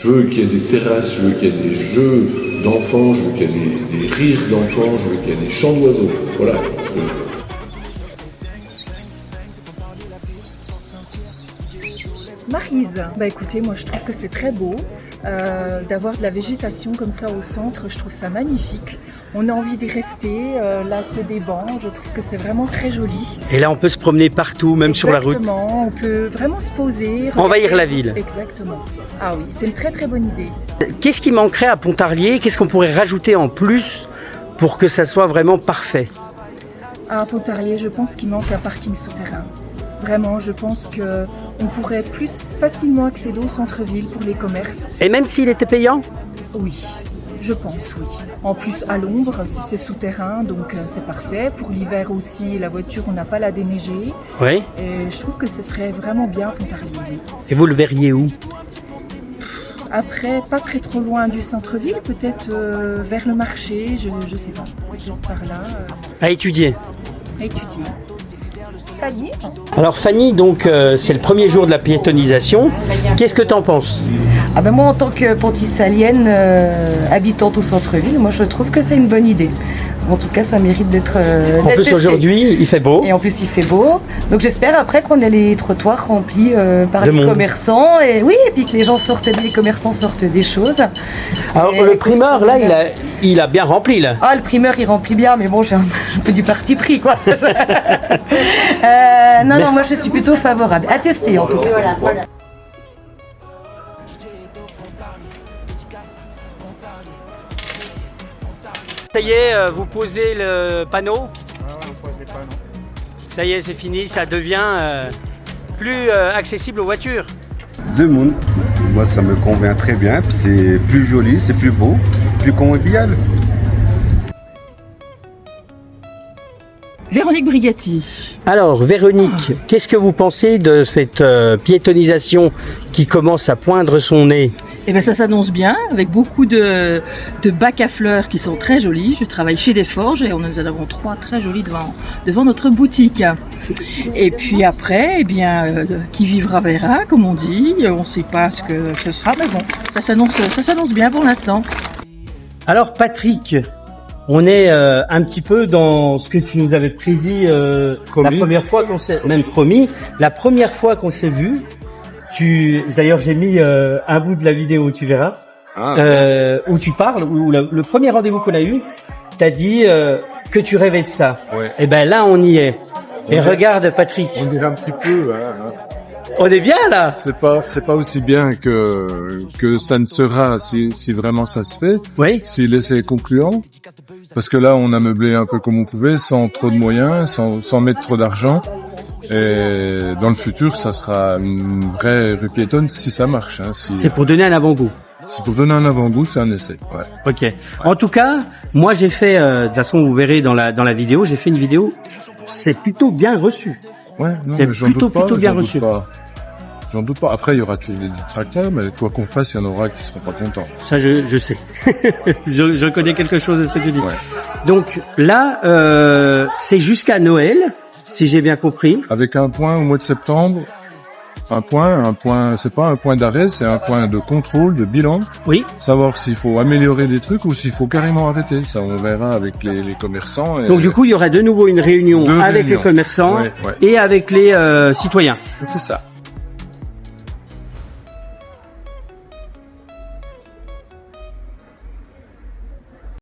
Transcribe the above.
Je veux qu'il y ait des terrasses, je veux qu'il y ait des jeux d'enfants, je veux qu'il y ait des rires d'enfants, je veux qu'il y ait des chants d'oiseaux. Voilà ce que je veux. Maryse, bah écoutez, moi je trouve que c'est très beau d'avoir de la végétation comme ça au centre, je trouve ça magnifique. On a envie d'y rester, là que des bancs, je trouve que c'est vraiment très joli. Et là on peut se promener partout, même sur la route. Exactement, on peut vraiment se poser. Envahir la ville. Exactement. Ah oui, c'est une très très bonne idée. Qu'est-ce qui manquerait à Pontarlier? Qu'est-ce qu'on pourrait rajouter en plus pour que ça soit vraiment parfait? À Pontarlier, je pense qu'il manque un parking souterrain. Vraiment, je pense qu'on pourrait plus facilement accéder au centre-ville pour les commerces. Et même s'il était payant? Oui, je pense, oui. En plus, à l'ombre, si c'est souterrain, donc c'est parfait. Pour l'hiver aussi, la voiture, on n'a pas à la déneiger. Oui. Et je trouve que ce serait vraiment bien à Pontarlier. Et vous le verriez où? Après, pas très trop loin du centre-ville, peut-être vers le marché, je sais pas. Par là. À étudier. À étudier. Fanny? Alors Fanny, donc c'est le premier jour de la piétonisation. Qu'est-ce que tu en penses? Ah ben moi, en tant que pontissalienne habitante au centre-ville, moi je trouve que c'est une bonne idée. En tout cas, ça mérite d'être En plus testé. aujourd'hui, il fait beau. Et en plus, il fait beau. Donc j'espère après qu'on ait les trottoirs remplis par De les monde. commerçants. Et oui, et puis que les commerçants sortent des choses. Alors Et le primeur, là, il a bien rempli, là. Ah, le primeur, il remplit bien, mais bon, j'ai un peu du parti pris, quoi. Non, moi, je suis plutôt favorable. À tester, en tout cas. Voilà. Ça y est, vous posez le panneau? On pose les panneaux. Ça y est, c'est fini, ça devient plus accessible aux voitures. The Moon, moi ça me convient très bien, c'est plus joli, c'est plus beau, plus convivial. Véronique Brigatti. Alors Véronique, qu'est-ce que vous pensez de cette piétonisation qui commence à poindre son nez? Eh bien, ça s'annonce bien, avec beaucoup de bacs à fleurs qui sont très jolis. Je travaille chez des forges et nous en avons 3 très jolis devant notre boutique. Et puis après, eh bien, qui vivra verra, comme on dit. On ne sait pas ce que ce sera, mais bon, ça s'annonce bien pour l'instant. Alors Patrick, on est un petit peu dans ce que tu nous avais prédit la première fois qu'on s'est, même promis, la première fois qu'on s'est vu. D'ailleurs, j'ai mis un bout de la vidéo, tu verras, où tu parles, où le premier rendez-vous qu'on a eu, t'as dit que tu rêvais de ça. Ouais. Et ben là, on y est. Et regarde, Patrick. On dirait un petit peu, On est bien là. c'est pas aussi bien que ça ne sera si vraiment ça se fait. Oui. Si l'essai est concluant. Parce que là, on a meublé un peu comme on pouvait, sans trop de moyens, sans mettre trop d'argent. Et dans le futur, ça sera une vraie rue piétonne si ça marche. Hein, C'est pour donner un avant-goût. c'est pour donner un avant-goût, c'est un essai. Ouais. Ok. En tout cas, moi j'ai fait, de toute façon vous verrez dans la vidéo, j'ai fait une vidéo, c'est plutôt bien reçu. Ouais, non, C'est mais j'en plutôt- doute pas, plutôt bien j'en doute reçu. pas. J'en doute pas. Après, il y aura toujours des détracteurs, mais quoi qu'on fasse, il y en aura qui seront pas contents. Ça je sais. je connais quelque chose de ce que tu dis. Ouais. Donc là, c'est jusqu'à Noël, si j'ai bien compris. Avec un point au mois de septembre, un point, c'est pas un point d'arrêt, c'est un point de contrôle, de bilan. Oui. Savoir s'il faut améliorer des trucs ou s'il faut carrément arrêter. Ça, on verra avec les commerçants. Et Donc du coup, il y aura de nouveau une réunion Deux avec réunions. les commerçants Ouais. et avec les citoyens. C'est ça.